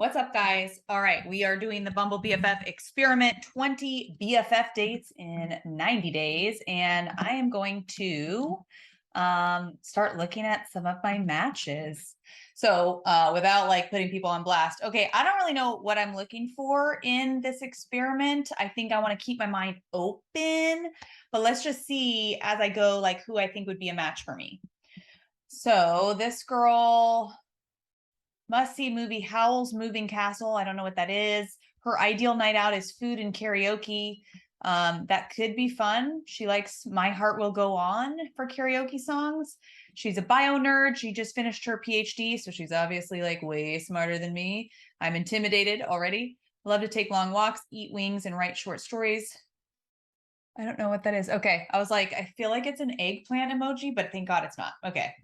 What's up, guys? All right, we are doing the Bumble BFF experiment, 20 BFF dates in 90 days. And I am going to start looking at some of my matches. So without like putting people on blast, okay, I don't really know what I'm looking for in this experiment. I think I want to keep my mind open, but let's just see as I go, like who I think would be a match for me. So this girl, must see movie Howl's Moving Castle. I don't know what that is. Her ideal night out is food and karaoke. That could be fun. She likes My Heart Will Go On for karaoke songs. She's a bio nerd. She just finished her PhD, so she's obviously like way smarter than me. I'm intimidated already. Love to take long walks, eat wings, and write short stories. I don't know what that is. Okay. I was like, I feel like it's an eggplant emoji, but thank God it's not. Okay.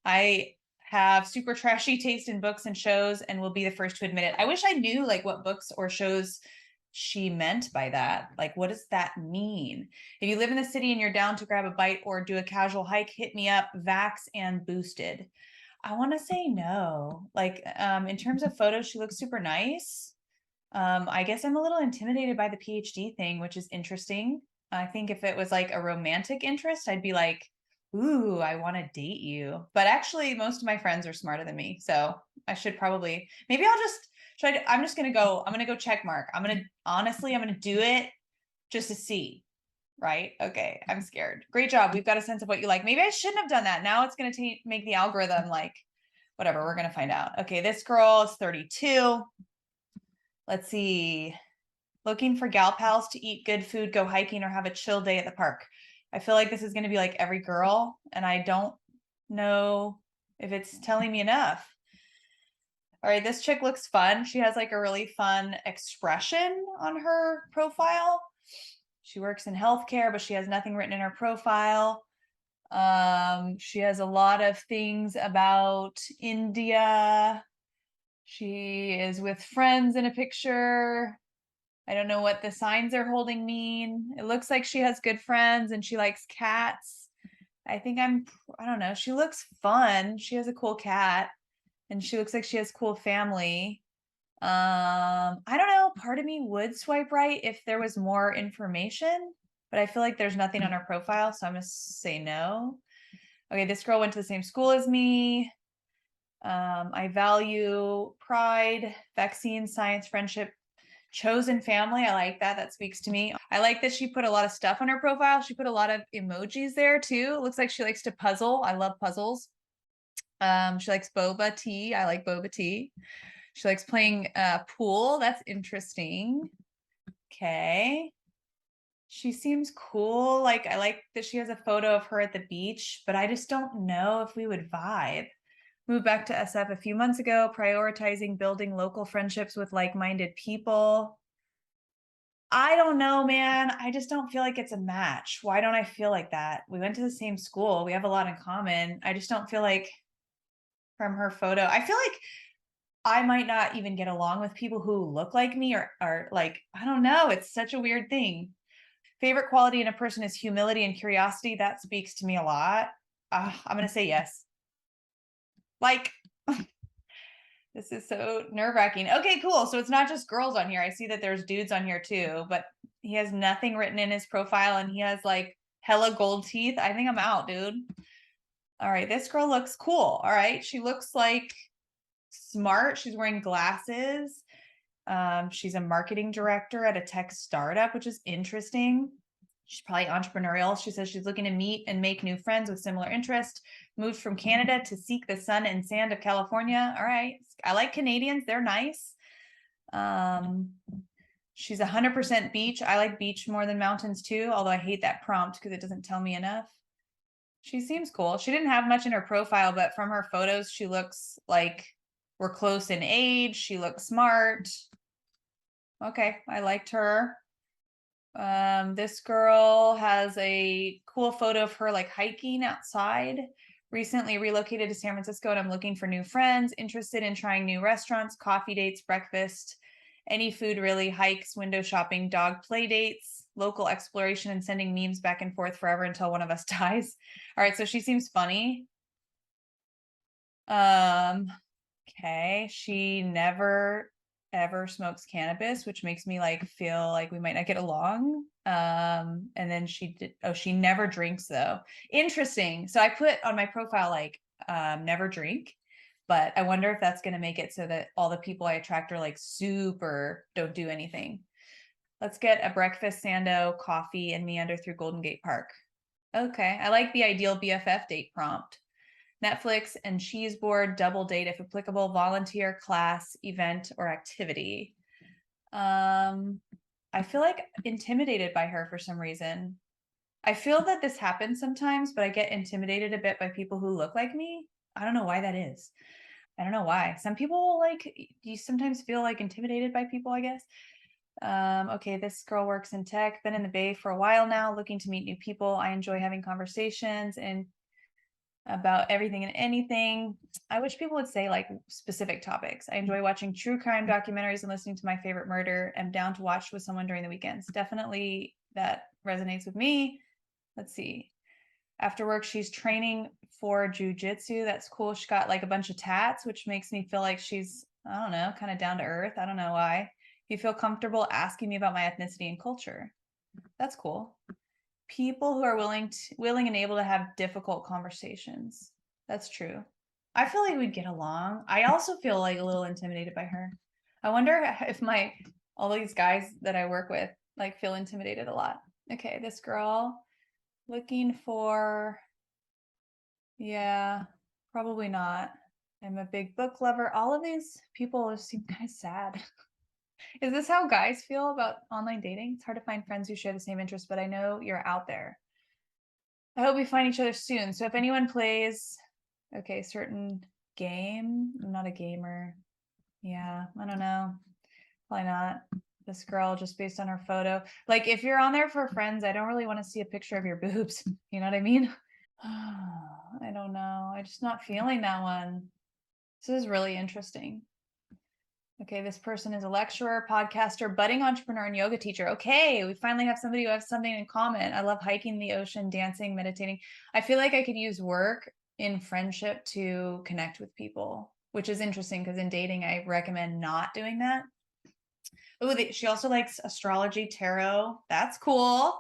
I have super trashy taste in books and shows and will be the first to admit it. I wish I knew like what books or shows she meant by that. Like, what does that mean? If you live in the city and you're down to grab a bite or do a casual hike, hit me up, Vax and Boosted. I want to say no. Like, in terms of photos, she looks super nice. I guess I'm a little intimidated by the PhD thing, which is interesting. I think if it was like a romantic interest, I'd be like, ooh, I want to date you. But actually, most of my friends are smarter than me. So I should probably, maybe I'll just try to, I'm going to go check mark. Honestly, I'm going to do it just to see. Right. Okay. I'm scared. Great job. We've got a sense of what you like. Maybe I shouldn't have done that. Now it's going to make the algorithm like, whatever. We're going to find out. Okay. This girl is 32. Let's see. Looking for gal pals to eat good food, go hiking, or have a chill day at the park. I feel like this is going to be like every girl, and I don't know if it's telling me enough. All right, this chick looks fun. She has like a really fun expression on her profile. She works in healthcare, but she has nothing written in her profile. She has a lot of things about India. She is with friends in a picture. I don't know what the signs are holding mean. It looks like she has good friends and she likes cats. I don't know. She looks fun. She has a cool cat and she looks like she has cool family. I don't know. Part of me would swipe right if there was more information, but I feel like there's nothing on her profile, so I'm gonna say no. Okay, this girl went to the same school as me. I value pride, vaccine, science, friendship, chosen family. I like that. That speaks to me. I like that she put a lot of stuff on her profile. She put a lot of emojis there too. It looks like she likes to puzzle. I love puzzles. She likes boba tea. I like boba tea. She likes playing pool. That's interesting. Okay. She seems cool. Like, I like that she has a photo of her at the beach, but I just don't know if we would vibe. Moved back to SF a few months ago, prioritizing building local friendships with like-minded people. I don't know, man. I just don't feel like it's a match. Why don't I feel like that? We went to the same school. We have a lot in common. I just don't feel like from her photo. I feel like I might not even get along with people who look like me or are like, I don't know. It's such a weird thing. Favorite quality in a person is humility and curiosity. That speaks to me a lot. I'm going to say yes. Like, this is so nerve-wracking. Okay, cool. So it's not just girls on here. I see that there's dudes on here too, but he has nothing written in his profile and he has like hella gold teeth. I think I'm out, dude. All right, this girl looks cool. All right, she looks like smart. She's wearing glasses. She's a marketing director at a tech startup, which is interesting. She's probably entrepreneurial. She says she's looking to meet and make new friends with similar interest. Moved from Canada to seek the sun and sand of California. All right. I like Canadians. They're nice. She's 100% beach. I like beach more than mountains too, although I hate that prompt because it doesn't tell me enough. She seems cool. She didn't have much in her profile, but from her photos, she looks like we're close in age. She looks smart. Okay, I liked her. This girl has a cool photo of her like hiking outside. Recently relocated to San Francisco and I'm looking for new friends, interested in trying new restaurants, coffee dates, breakfast, any food really, hikes, window shopping, dog play dates, local exploration, and sending memes back and forth forever until one of us dies. All right, so she seems funny. Okay, Okay. She never ever smokes cannabis, which makes me like feel like we might not get along. And then she never drinks though. Interesting. So I put on my profile like never drink, but I wonder if that's going to make it so that all the people I attract are like super don't do anything. Let's get a breakfast sando, coffee, and meander through Golden Gate Park. Okay. I like the ideal BFF date prompt. Netflix and cheese board, double date if applicable, volunteer, class, event, or activity. I feel like intimidated by her for some reason. I feel that this happens sometimes, but I get intimidated a bit by people who look like me. I don't know why that is. I don't know why. Some people like, you sometimes feel like intimidated by people, I guess. Okay, this girl works in tech, been in the Bay for a while now, looking to meet new people. I enjoy having conversations and about everything and anything. I wish people would say like specific topics. I enjoy watching true crime documentaries and listening to my favorite murder. I'm down to watch with someone during the weekends. Definitely that resonates with me. Let's see. After work, she's training for jujitsu. That's cool. She got like a bunch of tats, which makes me feel like she's, I don't know, kind of down to earth. I don't know why. You feel comfortable asking me about my ethnicity and culture. That's cool. People who are willing and able to have difficult conversations. That's true. I feel like we'd get along. I also feel like a little intimidated by her. I wonder if all these guys that I work with like feel intimidated a lot. Okay, this girl looking for, yeah, probably not. I'm a big book lover. All of these people seem kind of sad. Is this how guys feel about online dating? It's hard to find friends who share the same interests, but I know you're out there. I hope we find each other soon. So if anyone plays, okay, certain game, I'm not a gamer. Yeah, I don't know. Probably not. This girl, just based on her photo. Like, if you're on there for friends, I don't really want to see a picture of your boobs. You know what I mean? I don't know. I'm just not feeling that one. This is really interesting. Okay, this person is a lecturer, podcaster, budding entrepreneur, and yoga teacher. Okay, we finally have somebody who has something in common. I love hiking the ocean, dancing, meditating. I feel like I could use work in friendship to connect with people, which is interesting because in dating, I recommend not doing that. Oh, she also likes astrology, tarot. That's cool.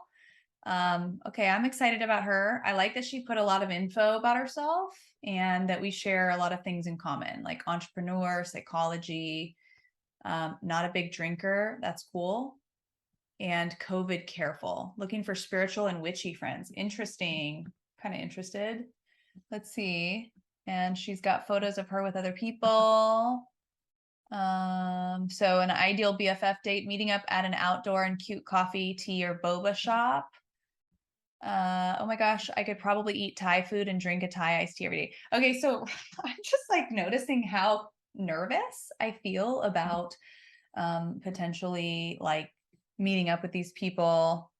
Okay, I'm excited about her. I like that she put a lot of info about herself and that we share a lot of things in common, like entrepreneur, psychology, not a big drinker. That's cool. And COVID careful. Looking for spiritual and witchy friends. Interesting. Kind of interested. Let's see. And she's got photos of her with other people. So an ideal BFF date, meeting up at an outdoor and cute coffee, tea, or boba shop. Oh my gosh, I could probably eat Thai food and drink a Thai iced tea every day. Okay, so I'm just like noticing how nervous I feel about potentially like meeting up with these people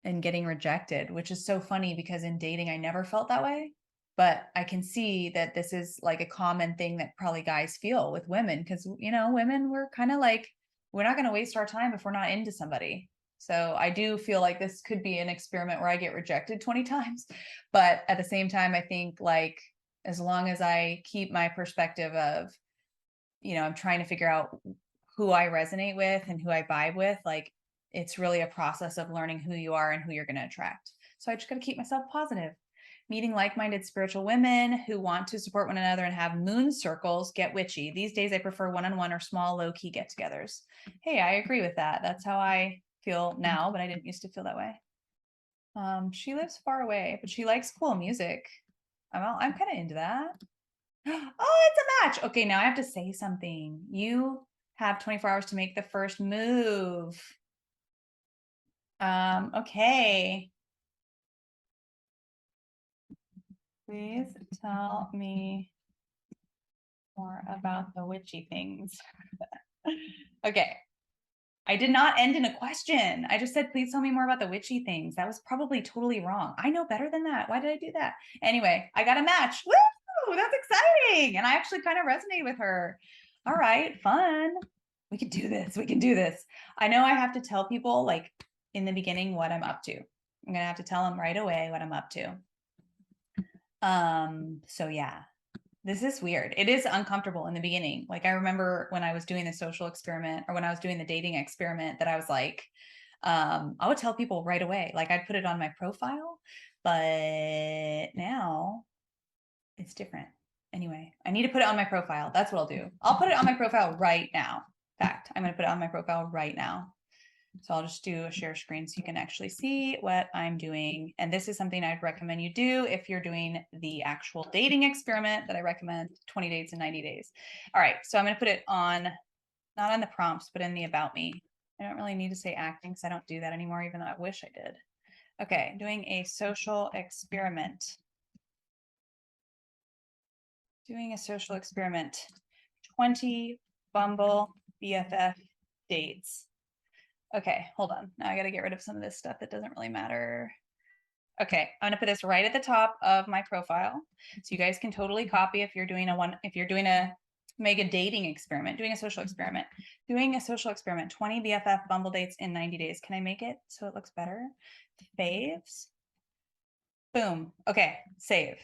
and getting rejected, which is so funny because in dating I never felt that way. But I can see that this is like a common thing that probably guys feel with women because, you know, women, we're kind of like, we're not going to waste our time if we're not into somebody. So I do feel like this could be an experiment where I get rejected 20 times. But at the same time, I think like as long as I keep my perspective of, you know, I'm trying to figure out who I resonate with and who I vibe with, like it's really a process of learning who you are and who you're going to attract. So I just got to keep myself positive. Meeting like-minded spiritual women who want to support one another and have moon circles, get witchy. These days I prefer one-on-one or small low-key get-togethers. Hey, I agree with that. That's how I feel now, but I didn't used to feel that way. She lives far away, but she likes cool music. I'm kind of into that. Oh, it's a match. Okay, now I have to say something. You have 24 hours to make the first move. Okay. Please tell me more about the witchy things. Okay. I did not end in a question. I just said, please tell me more about the witchy things. That was probably totally wrong. I know better than that. Why did I do that? Anyway, I got a match. Woo! That's exciting. And I actually kind of resonate with her. All right, fun. We can do this. We can do this. I know I have to tell people like in the beginning what I'm up to. I'm gonna have to tell them right away what I'm up to. So yeah. This is weird. It is uncomfortable in the beginning. Like I remember when I was doing the social experiment or when I was doing the dating experiment that I was like, I would tell people right away, like I'd put it on my profile, but now it's different. Anyway, I need to put it on my profile. That's what I'll do. I'll put it on my profile right now. In fact, I'm going to put it on my profile right now. So I'll just do a share screen so you can actually see what I'm doing. And this is something I'd recommend you do if you're doing the actual dating experiment that I recommend, 20 dates in 90 days. All right, so I'm going to put it on, not on the prompts, but in the about me. I don't really need to say acting because I don't do that anymore, even though I wish I did. Okay, doing a social experiment. Doing a social experiment. 20 Bumble BFF dates. Okay, hold on. Now I got to get rid of some of this stuff that doesn't really matter. Okay, I'm going to put this right at the top of my profile. So you guys can totally copy if you're doing a mega dating experiment, doing a social experiment, 20 BFF Bumble dates in 90 days. Can I make it so it looks better? Faves. Boom. Okay, save.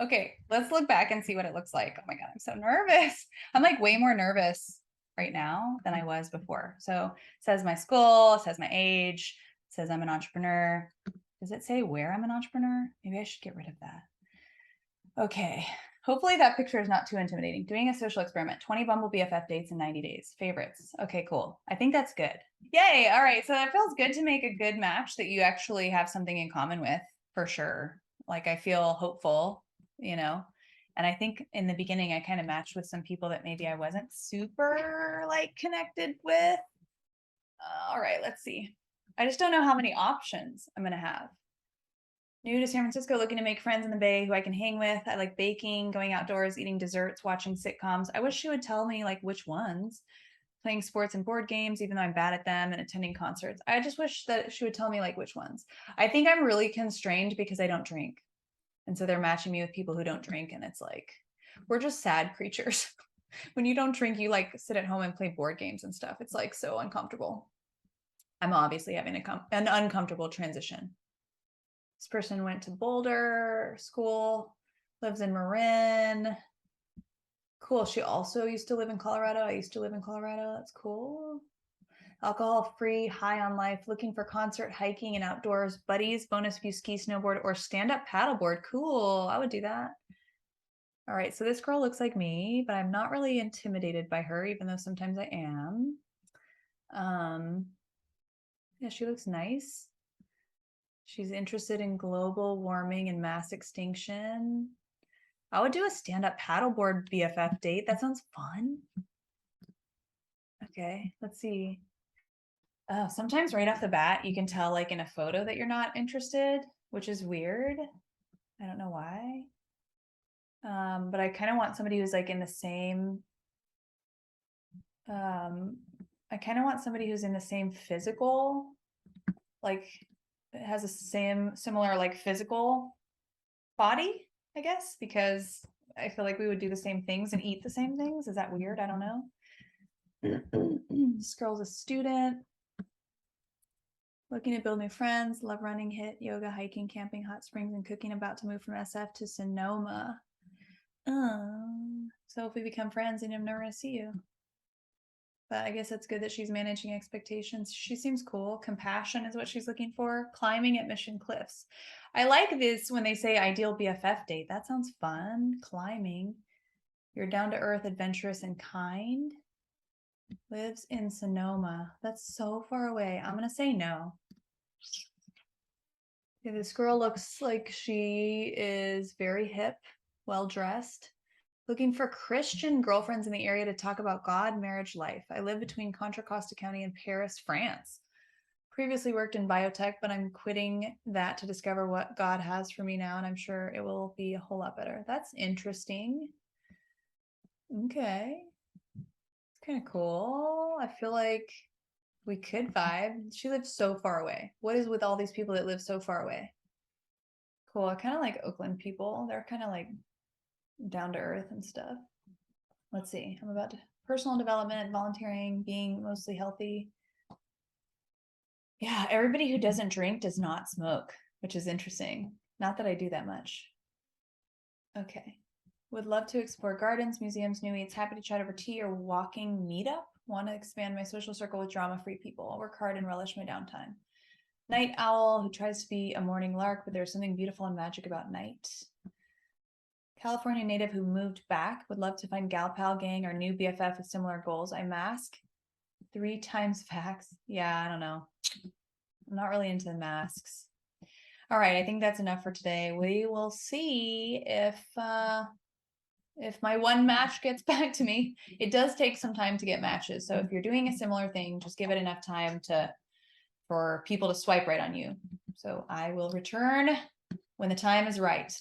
Okay, let's look back and see what it looks like. Oh my God, I'm so nervous. I'm like way more nervous right now than I was before. So it says my school, it says my age, it says I'm an entrepreneur. Does it say where I'm an entrepreneur? Maybe I should get rid of that. Okay, hopefully that picture is not too intimidating. Doing a social experiment, 20 Bumble BFF dates in 90 days. Favorites. Okay, cool. I think that's good. Yay. All right. So it feels good to make a good match that you actually have something in common with, for sure. Like I feel hopeful, you know, and I think in the beginning I kind of matched with some people that maybe I wasn't super like connected with. All right, let's see. I just don't know how many options I'm going to have. New to San Francisco, looking to make friends in the Bay who I can hang with. I like baking, going outdoors, eating desserts, watching sitcoms. I wish she would tell me like which ones. Playing sports and board games, even though I'm bad at them, and attending concerts. I just wish that she would tell me like which ones. I think I'm really constrained because I don't drink. And so they're matching me with people who don't drink. And it's like, we're just sad creatures. When you don't drink, you like sit at home and play board games and stuff. It's like so uncomfortable. I'm obviously having an uncomfortable transition. This person went to Boulder school, lives in Marin. Cool. She also used to live in Colorado. I used to live in Colorado. That's cool. Alcohol free, high on life, looking for concert, hiking, and outdoors buddies, bonus if you ski, snowboard, or stand up paddleboard. Cool. I would do that. All right. So this girl looks like me, but I'm not really intimidated by her, even though sometimes I am. Yeah, she looks nice. She's interested in global warming and mass extinction. I would do a stand-up paddleboard BFF date. That sounds fun. Okay, let's see. Oh, sometimes right off the bat, you can tell like in a photo that you're not interested, which is weird. I don't know why. But I kind of want somebody who's like in the same, I kind of want somebody who's in the same physical, like it has a similar like physical body, I guess, because I feel like we would do the same things and eat the same things. Is that weird? I don't know. This girl's a student. Looking to build new friends, love running, hit, yoga, hiking, camping, hot springs, and cooking. About to move from SF to Sonoma. So if we become friends, then I'm never going to see you. But I guess it's good that she's managing expectations. She seems cool. Compassion is what she's looking for. Climbing at Mission Cliffs. I like this when they say ideal BFF date. That sounds fun. Climbing. You're down to earth, adventurous, and kind. Lives in Sonoma. That's so far away. I'm going to say no. Yeah, this girl looks like she is very hip, well dressed. Looking for Christian girlfriends in the area to talk about God, marriage, life. I live between Contra Costa County and Paris, France. Previously worked in biotech, but I'm quitting that to discover what God has for me now, and I'm sure it will be a whole lot better. That's interesting. Okay. It's kind of cool. I feel like we could vibe. She lives so far away. What is with all these people that live so far away? Cool. I kind of like Oakland people. They're kind of like down to earth and stuff. Let's see. I'm about to personal development, volunteering, being mostly healthy. Yeah, everybody who doesn't drink does not smoke, which is interesting. Not that I do that much. Okay. Would love to explore gardens, museums, new eats. Happy to chat over tea or walking meetup. Want to expand my social circle with drama-free people. I'll work hard and relish my downtime. Night owl who tries to be a morning lark, but there's something beautiful and magic about night. California native who moved back. Would love to find gal pal gang or new BFF with similar goals. I mask 3 times facts. Yeah, I don't know. I'm not really into the masks. All right, I think that's enough for today. We will see if my one match gets back to me. It does take some time to get matches. So if you're doing a similar thing, just give it enough time for people to swipe right on you. So I will return when the time is right.